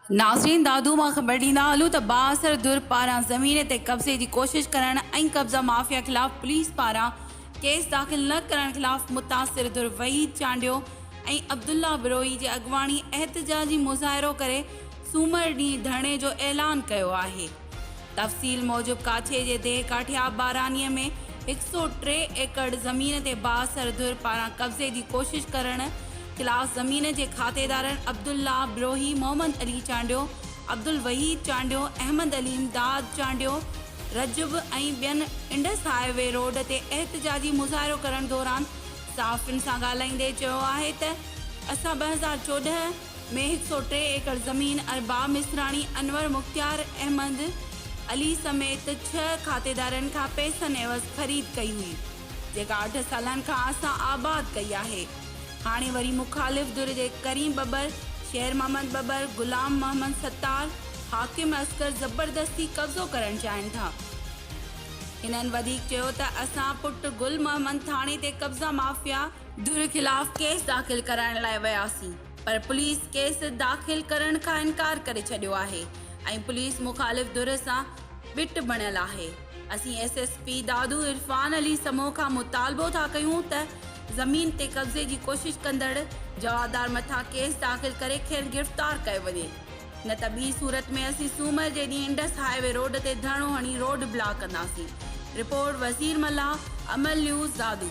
नाज़रीन दादू मां ख़बर ॾींदा हलूं त बासर दुर पारां ज़मीन ते कब्ज़े जी कोशिश करण ऐं कब्ज़ा माफ़िया ख़िलाफ़ पुलिस पारां केस दाख़िल न करण ख़िलाफ़ मुतासिर दुर वहीद चांडियो ऐं अब्दुल्ला बिरोही जे अॻवानी एहतजाजी मुज़ाहिरो करे सूमर ॾींहुं धरणे जो ऐलान कयो आहे। तफ़सील मूजिब काछे जे देह काठियाब बारानीअ में 103 एकड़ ज़मीन ते बासर दुर पारां कब्ज़े जी कोशिश करण खिलाफ़ ज़मीन जे खातेदारनि अब्दुल्ला बिरोही, मोहम्मद अली चांडियो, अब्दुल वहीद चांडियो, अहमद अली इमदाद चांडियो, रजब ऐं ॿियनि इंडस हाईवे रोड ते एहतजाजी मुज़ाहिरो करण दौरान साफ़िन सां ॻाल्हाईंदे चयो आहे त असां 2014 में 103 एकड़ ज़मीन अरबाब मिसराणी, अनवर मुख्तियार, अहमद अली समेत 6 खातेदारनि खां पैसनि एवज़ ख़रीद कई हुई, जेका 8 सालनि खां असां आबाद कई आहे। हाणे वरी मुखालिफ़ दुर जे करीम बबर, शेर मोहम्मद बबर, गुलाम मोहम्मद सत्तार, हाकिम असगर ज़बरदस्ती कब्ज़ो करण चाहिनि था। हिननि वधीक चयो त असां पुट गुल मोहम्मद थाणे ते कब्ज़ा माफ़िया दुर ख़िलाफ़ केस दाख़िल कराइण लाइ वियासीं, पर पुलिस केस दाख़िल करण खां इनकार करे छॾियो आहे ऐं पुलिस मुखालिफ़ दुर सां बिट बणियल आहे। असीं SSP दादू इरफान अली समूह खां मुतालबो था कयूं त ज़मीन ते कब्ज़े जी कोशिश कंदड़ जवाबदार मथां केस दाख़िल करे खेनि गिरफ़्तार कयो वञे, न त ॿी सूरत में असीं सूमर जे ॾींहुं इंडस हाईवे रोड ते धरणो हणी रोड ब्लॉक कंदासीं। रिपोर्ट वज़ीर मल्ला, अमल न्यूज़ दादू।